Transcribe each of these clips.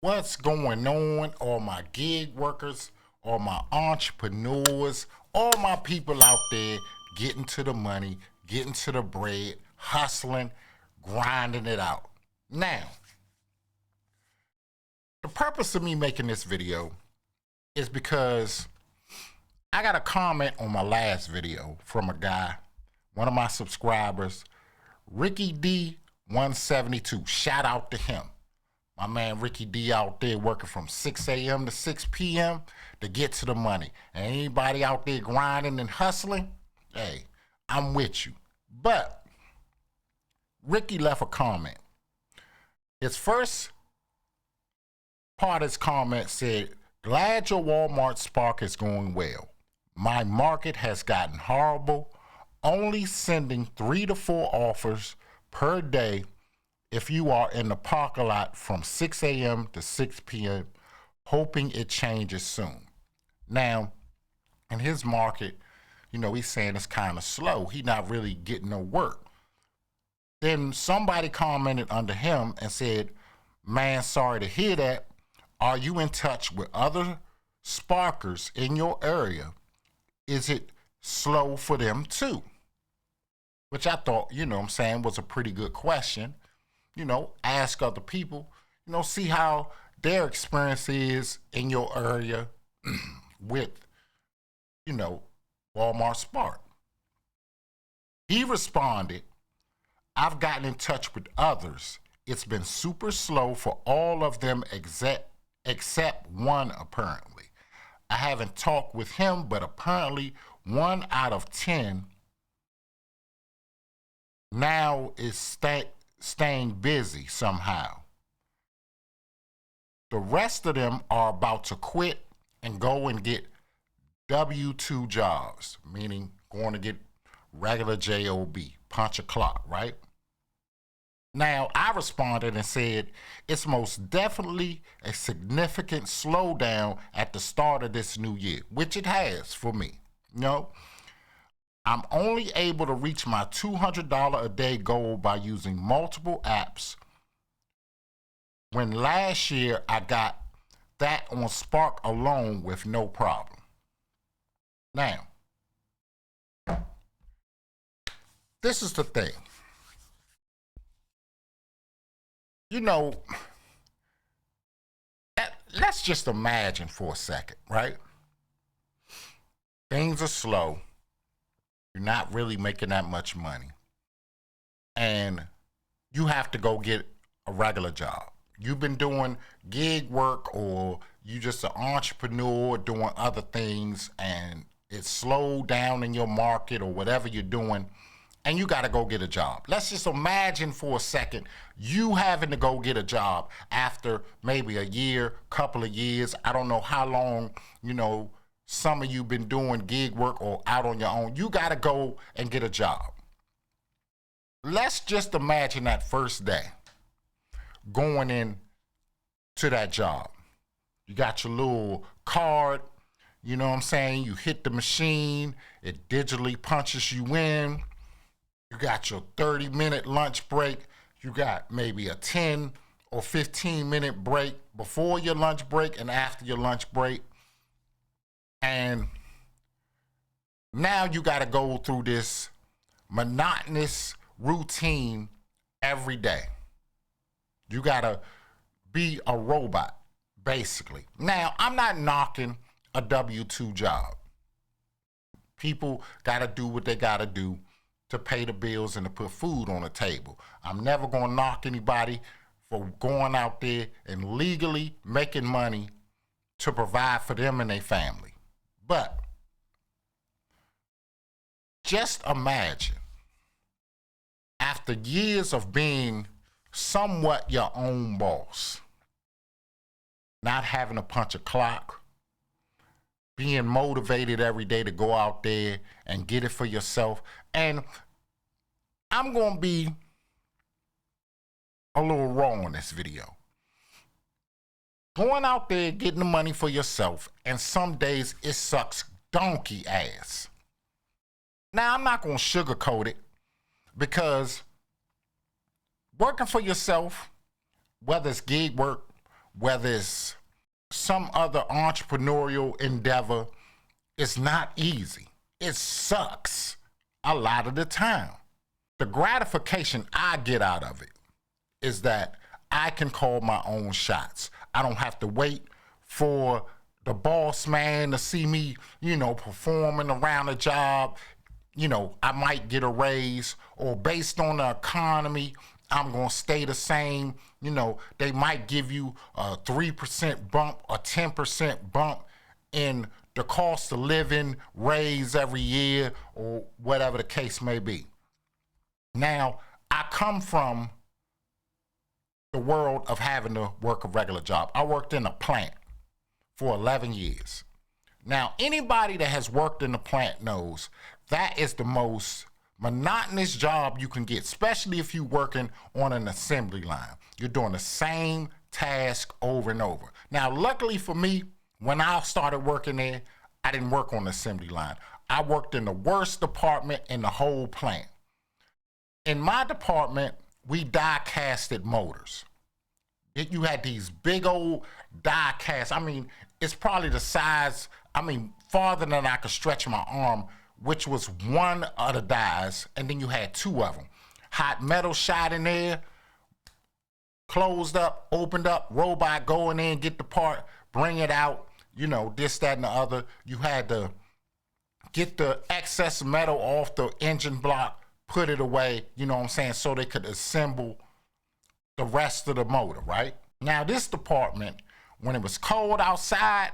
What's going on, all my gig workers, all my entrepreneurs, all my people out there getting to the money, getting to the bread, hustling, grinding it out. Now, the purpose of me making this video is because I got a comment on my last video from a guy, one of my subscribers, Ricky D172. Shout out to him. My man Ricky D out there working from 6 a.m. to 6 p.m. to get to the money. And anybody out there grinding and hustling, hey, I'm with you. But Ricky left a comment. His first part of his comment said, "Glad your Walmart Spark is going well. My market has gotten horrible, only sending 3 to 4 offers per day if you are in the parking lot from 6 a.m. to 6 p.m., hoping it changes soon." Now, in his market, he's saying it's kind of slow. He's not really getting no work. Then somebody commented under him and said, "Man, sorry to hear that. Are you in touch with other sparkers in your area? Is it slow for them too?" Which I thought, was a pretty good question. Ask other people, see how their experience is in your area with, Walmart Spark. He responded, "I've gotten in touch with others. It's been super slow for all of them except one apparently. I haven't talked with him, but apparently 1 out of 10 now is staying busy somehow. The rest of them are about to quit and go and get W-2 jobs," meaning going to get regular JOB, punch a clock, right? Now, I responded and said, "It's most definitely a significant slowdown at the start of this new year," which it has for me. I'm only able to reach my $200 a day goal by using multiple apps, when last year I got that on Spark alone with no problem. Now, this is the thing. Let's just imagine for a second, right? Things are slow. You're not really making that much money. And you have to go get a regular job. You've been doing gig work, or you just an entrepreneur doing other things, and it's slowed down in your market or whatever you're doing, and you got to go get a job. Let's just imagine for a second you having to go get a job after maybe a year, couple of years. I don't know how long, some of you been doing gig work or out on your own. You got to go and get a job. Let's just imagine that first day going in to that job. You got your little card, you hit the machine, it digitally punches you in. You got your 30-minute lunch break. You got maybe a 10 or 15-minute break before your lunch break and after your lunch break. And now you got to go through this monotonous routine every day. You got to be a robot, basically. Now, I'm not knocking a W-2 job. People got to do what they got to do to pay the bills and to put food on the table. I'm never going to knock anybody for going out there and legally making money to provide for them and their family. But just imagine, after years of being somewhat your own boss, not having to punch a clock, being motivated every day to go out there and get it for yourself. And I'm going to be a little raw in this video. Going out there, getting the money for yourself, and some days it sucks donkey ass. Now, I'm not going to sugarcoat it, because working for yourself, whether it's gig work, whether it's some other entrepreneurial endeavor, it's not easy. It sucks a lot of the time. The gratification I get out of it is that I can call my own shots. I don't have to wait for the boss man to see me, performing around the job. I might get a raise, or based on the economy, I'm going to stay the same. They might give you a 3% bump, a 10% bump in the cost of living raise every year, or whatever the case may be. Now, I come from the world of having to work a regular job. I worked in a plant for 11 years. Now, anybody that has worked in the plant knows that is the most monotonous job you can get, especially if you're working on an assembly line. You're doing the same task over and over. Now, luckily for me, when I started working there, I didn't work on the assembly line. I worked in the worst department in the whole plant. In my department, we die casted motors. You had these big old die casts. It's probably the size, farther than I could stretch my arm, which was one of the dies, and then you had two of them. Hot metal shot in there, closed up, opened up, robot go in there and get the part, bring it out, this, that, and the other. You had to get the excess metal off the engine block, put it away, so they could assemble the rest of the motor, right? Now, this department, when it was cold outside,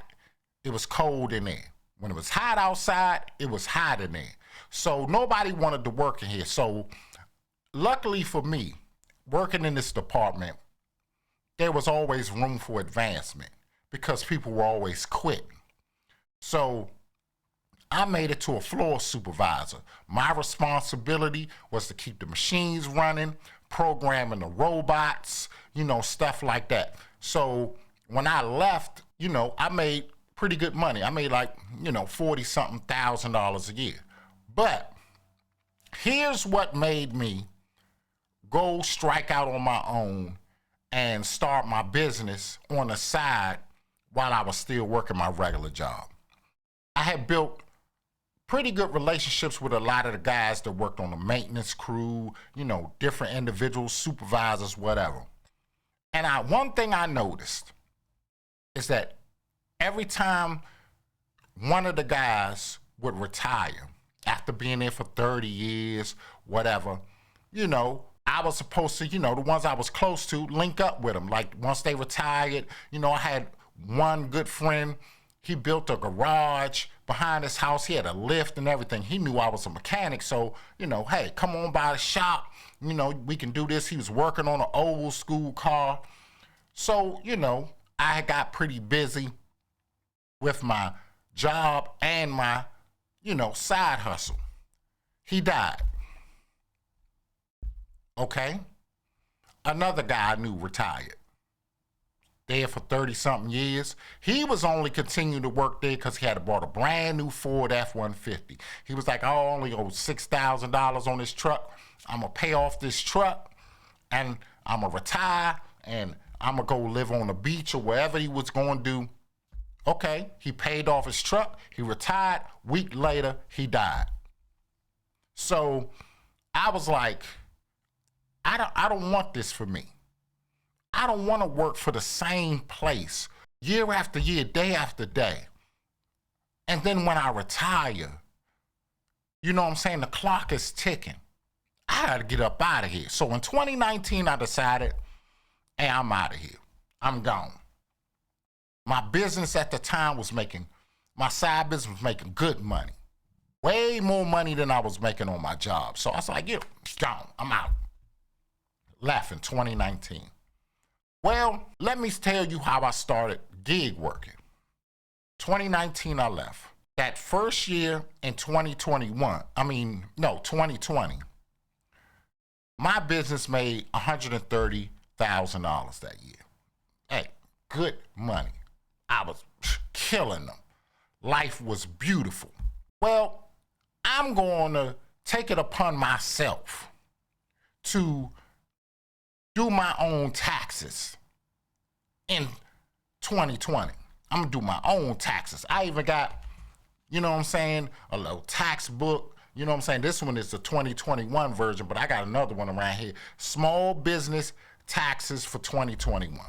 it was cold in there. When it was hot outside, it was hot in there. So nobody wanted to work in here. So luckily for me, working in this department, there was always room for advancement because people were always quitting. So I made it to a floor supervisor. My responsibility was to keep the machines running, programming the robots, stuff like that. So when I left, I made pretty good money. I made like, $40-something thousand a year. But here's what made me go strike out on my own and start my business on the side while I was still working my regular job. I had built pretty good relationships with a lot of the guys that worked on the maintenance crew, different individuals, supervisors, whatever. And one thing I noticed is that every time one of the guys would retire after being there for 30 years, whatever, I was supposed to, the ones I was close to, link up with them. Like once they retired, I had one good friend. He built a garage behind his house. He had a lift and everything. He knew I was a mechanic. So, hey, come on by the shop. We can do this. He was working on an old school car. So, I got pretty busy with my job and my, side hustle. He died. Okay. Another guy I knew retired. There for 30-something years. He was only continuing to work there because he had bought a brand new Ford F-150. He was like, I only owe $6,000 on this truck. I'm going to pay off this truck, and I'm going to retire, and I'm going to go live on the beach or wherever he was going to do. Okay, he paid off his truck. He retired. Week later, he died. So I was like, I don't want this for me. I don't want to work for the same place year after year, day after day. And then when I retire, the clock is ticking. I got to get up out of here. So in 2019, I decided, hey, I'm out of here. I'm gone. My business at the time my side business was making good money. Way more money than I was making on my job. So I was like, it's gone. I'm out. Left in 2019. Well, let me tell you how I started gig working. 2019, I left. That first year in 2020, my business made $130,000 that year. Hey, good money. I was killing them. Life was beautiful. Well, I'm going to take it upon myself to do my own taxes in 2020. I'm gonna do my own taxes. I even got, you know what I'm saying, a little tax book. You know what I'm saying? This one is the 2021 version, but I got another one around here. Small business taxes for 2021.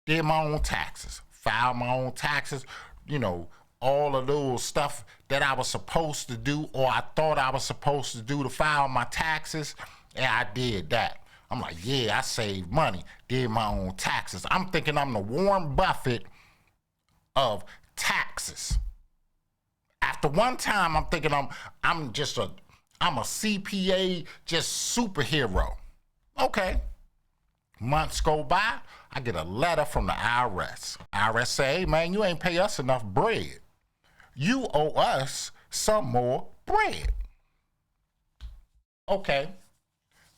Did my own taxes, filed my own taxes, you know, all of those stuff that I was supposed to do or I thought I was supposed to do to file my taxes, and I did that. I'm like, yeah, I saved money, did my own taxes. I'm thinking I'm the Warren Buffett of taxes. After one time, I'm thinking I'm a CPA, just superhero. Okay. Months go by, I get a letter from the IRS. IRS say, hey man, you ain't pay us enough bread. You owe us some more bread. Okay.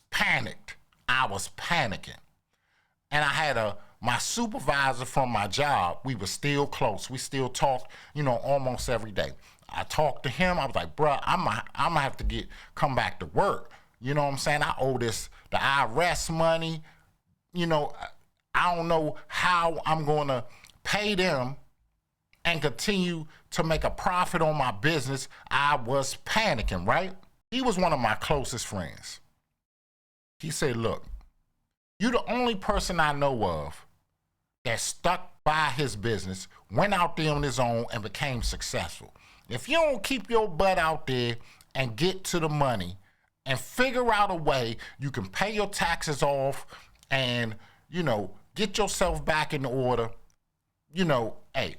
Panicked. I was panicking. And I had my supervisor from my job, we were still close. We still talked, you know, almost every day. I talked to him. I was like, bruh, I'm gonna have to come back to work. You know what I'm saying? I owe the IRS money. You know, I don't know how I'm gonna pay them and continue to make a profit on my business. I was panicking, right? He was one of my closest friends. He said, look, you're the only person I know of that stuck by his business, went out there on his own and became successful. If you don't keep your butt out there and get to the money and figure out a way you can pay your taxes off and, you know, get yourself back in order, you know, hey,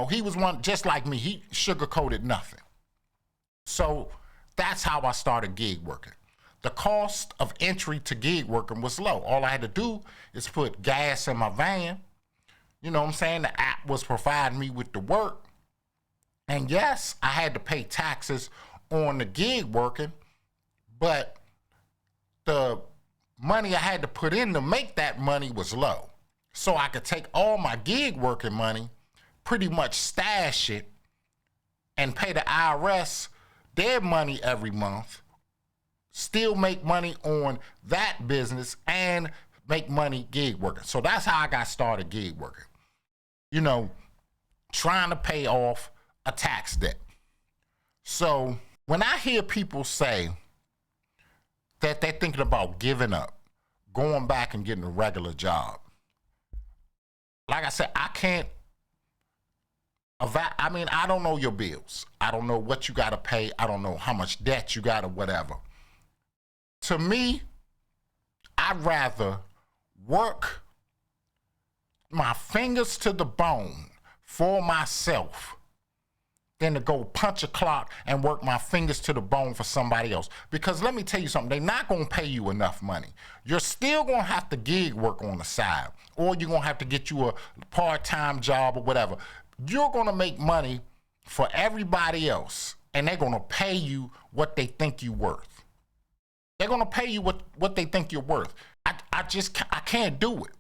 he was one just like me. He sugarcoated nothing. So that's how I started gig working. The cost of entry to gig working was low. All I had to do is put gas in my van. You know what I'm saying? The app was providing me with the work. And yes, I had to pay taxes on the gig working, but the money I had to put in to make that money was low. So I could take all my gig working money, pretty much stash it, and pay the IRS their money every month, still make money on that business and make money gig working. So that's how I got started gig working. You know, trying to pay off a tax debt. So when I hear people say that they're thinking about giving up, going back and getting a regular job, like I said, I don't know your bills. I don't know what you got to pay. I don't know how much debt you got or whatever. To me, I'd rather work my fingers to the bone for myself than to go punch a clock and work my fingers to the bone for somebody else. Because let me tell you something, they're not gonna pay you enough money. You're still gonna have to gig work on the side, or you're gonna have to get you a part-time job or whatever. You're gonna make money for everybody else, and they're gonna pay you what they think you're worth. They're gonna pay you what they think you're worth. I can't do it.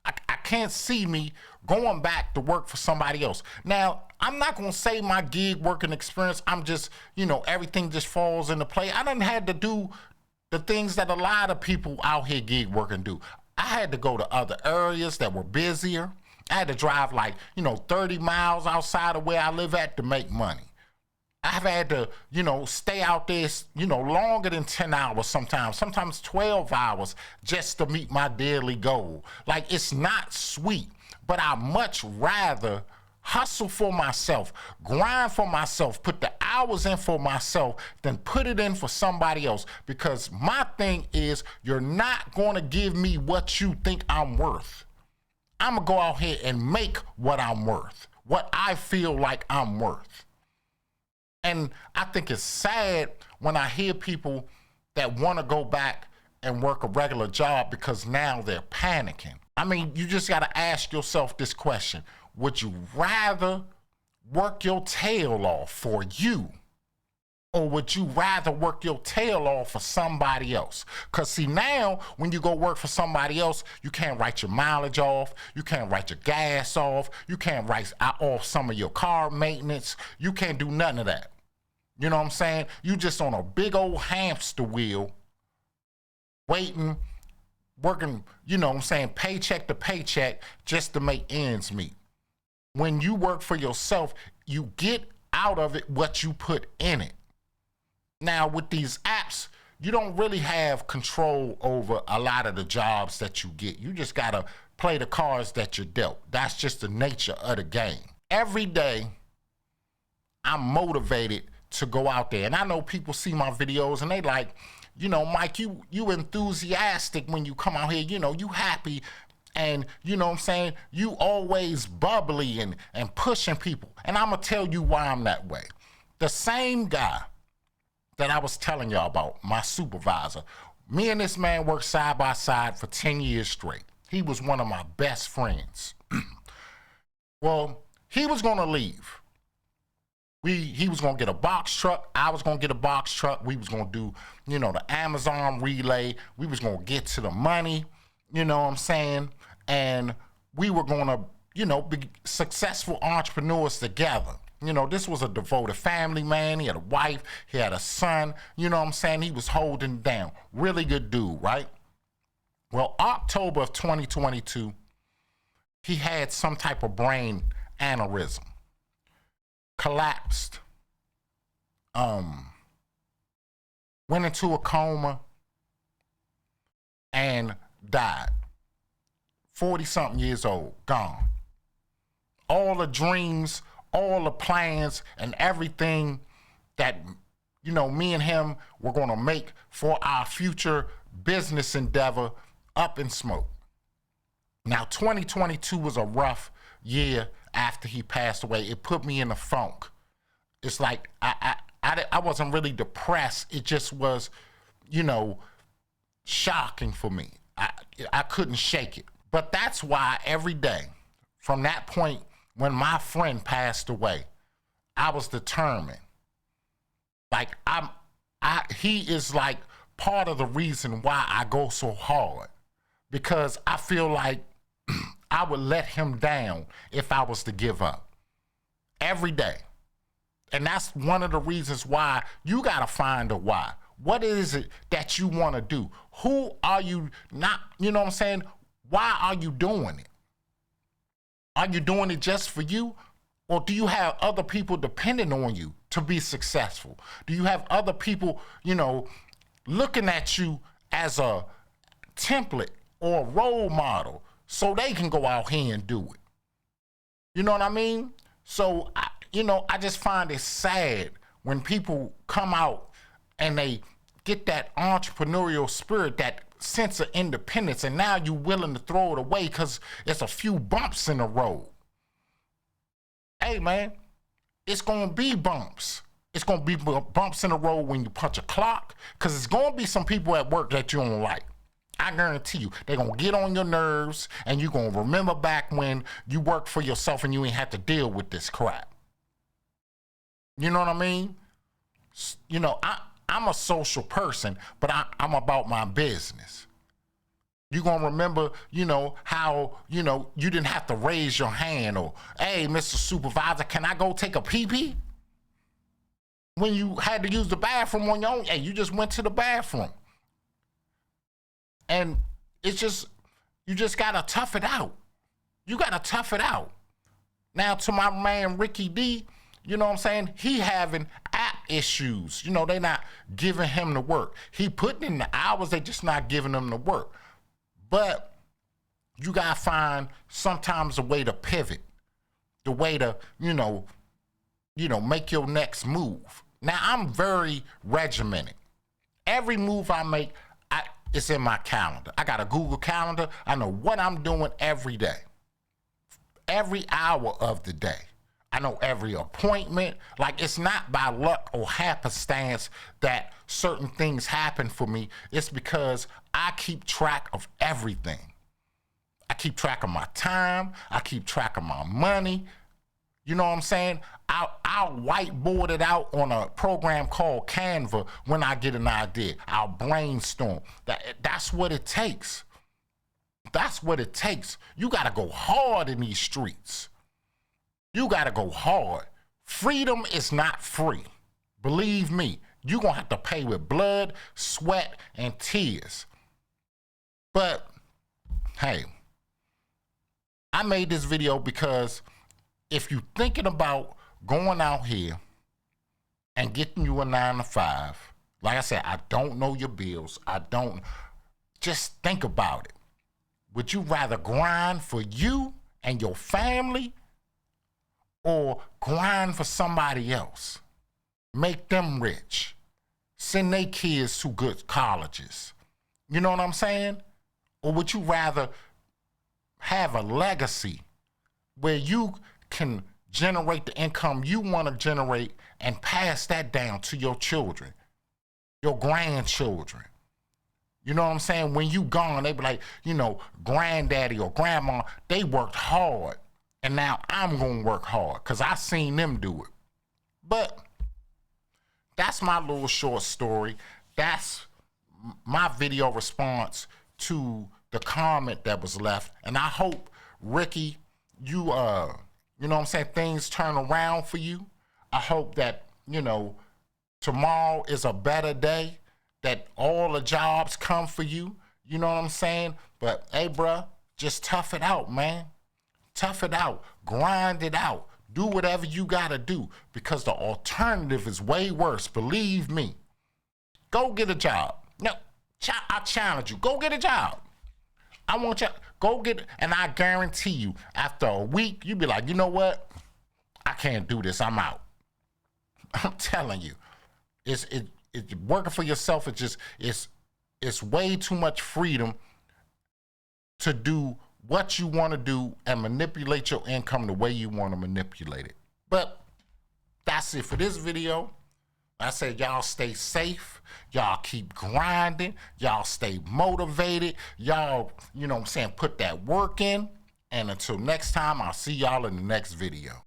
I can't see me going back to work for somebody else. Now, I'm not gonna say my gig working experience, I'm just, you know, everything just falls into play. I done had to do the things that a lot of people out here gig working do. I had to go to other areas that were busier. I had to drive 30 miles outside of where I live at to make money. I've had to, stay out there, longer than 10 hours sometimes 12 hours just to meet my daily goal. Like, it's not sweet, but I much rather hustle for myself, grind for myself, put the hours in for myself than put it in for somebody else. Because my thing is, you're not going to give me what you think I'm worth. I'm going to go out here and make what I'm worth, what I feel like I'm worth. And I think it's sad when I hear people that want to go back and work a regular job because now they're panicking. I mean, you just got to ask yourself this question. Would you rather work your tail off for you, or would you rather work your tail off for somebody else? Because see, now when you go work for somebody else, you can't write your mileage off, you can't write your gas off, you can't write off some of your car maintenance, you can't do none of that. You know what I'm saying? You just on a big old hamster wheel waiting, working, you know what I'm saying, paycheck to paycheck just to make ends meet. When you work for yourself, you get out of it what you put in it. Now, with these apps, you don't really have control over a lot of the jobs that you get. You just gotta play the cards that you're dealt. That's just the nature of the game. Every day, I'm motivated to go out there. And I know people see my videos and they like, you know, Mike, you enthusiastic when you come out here, you know, you happy. And you know what I'm saying? You always bubbly and pushing people. And I'm gonna tell you why I'm that way. The same guy that I was telling y'all about, my supervisor, me and this man worked side by side for 10 years straight. He was one of my best friends. Well, he was gonna leave. He was gonna get a box truck. I was gonna get a box truck. We was gonna do, you know, the Amazon relay. We was gonna get to the money, you know what I'm saying? And we were gonna, you know, be successful entrepreneurs together. You know, this was a devoted family man. He had a wife, he had a son, you know what I'm saying? He was holding down. Really good dude, right? Well, October of 2022, he had some type of brain aneurysm. Collapsed, went into a coma, and died. 40-something years old, gone. All the dreams, all the plans, and everything that, you know, me and him were gonna make for our future business endeavor up in smoke. Now, 2022 was a rough year after he passed away. It put me in a funk. It's like I wasn't really depressed. It just was, you know, shocking for me. I couldn't shake it. But that's why every day, from that point when my friend passed away, I was determined. Like he is like part of the reason why I go so hard, because I feel like I would let him down if I was to give up every day. And that's one of the reasons why you got to find a why. What is it that you want to do? Who are you not, you know what I'm saying? Why are you doing it? Are you doing it just for you? Or do you have other people depending on you to be successful? Do you have other people, you know, looking at you as a template or a role model so they can go out here and do it? You know what I mean? So, I just find it sad when people come out and they get that entrepreneurial spirit, that sense of independence, and now you're willing to throw it away because it's a few bumps in the road. Hey, man, it's going to be bumps. It's going to be bumps in the road when you punch a clock, because it's going to be some people at work that you don't like. I guarantee you, they're going to get on your nerves, and you're going to remember back when you worked for yourself and you ain't had to deal with this crap. You know what I mean? You know, I'm a social person, but I'm about my business. You're going to remember, you know, how, you know, you didn't have to raise your hand or, hey, Mr. Supervisor, can I go take a pee-pee? When you had to use the bathroom on your own, hey, you just went to the bathroom. And it's just, you just got to tough it out. You got to tough it out. Now, to my man, Ricky D, you know what I'm saying? He having app issues. You know, they not giving him the work. He putting in the hours, they just not giving him the work. But you got to find sometimes a way to pivot, the way to, you know, make your next move. Now, I'm very regimented. Every move I make, it's in my calendar. I got a Google Calendar. I know what I'm doing every day, every hour of the day. I know every appointment. Like, it's not by luck or happenstance that certain things happen for me. It's because I keep track of everything. I keep track of my time. I keep track of my money. You know what I'm saying? I'll whiteboard it out on a program called Canva when I get an idea. I'll brainstorm. That's what it takes. That's what it takes. You got to go hard in these streets. You got to go hard. Freedom is not free. Believe me, you're going to have to pay with blood, sweat, and tears. But hey, I made this video because if you're thinking about going out here and getting you a 9 to 5, like I said, I don't know your bills. Just think about it. Would you rather grind for you and your family or grind for somebody else? Make them rich. Send their kids to good colleges. You know what I'm saying? Or would you rather have a legacy where you can generate the income you want to generate and pass that down to your children, your grandchildren? You know what I'm saying? When you gone, they be like, granddaddy or grandma, they worked hard. And now I'm going to work hard because I seen them do it. But that's my little short story. That's my video response to the comment that was left. And I hope, Ricky, you know what I'm saying, things turn around for you. I hope that, tomorrow is a better day, that all the jobs come for you. You know what I'm saying? But, hey, bruh, just tough it out, man. Tough it out. Grind it out. Do whatever you got to do because the alternative is way worse. Believe me. Go get a job. No, I challenge you. Go get a job. I want you, go get it. And I guarantee you, after a week, you be like, you know what? I can't do this. I'm out. I'm telling you. It's working for yourself. It's way too much freedom to do what you want to do and manipulate your income the way you want to manipulate it. But that's it for this video. I said, y'all stay safe. Y'all keep grinding. Y'all stay motivated. Y'all, put that work in. And until next time, I'll see y'all in the next video.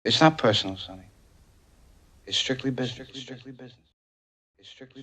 It's not personal, Sonny. It's strictly business. It's strictly business. It's strictly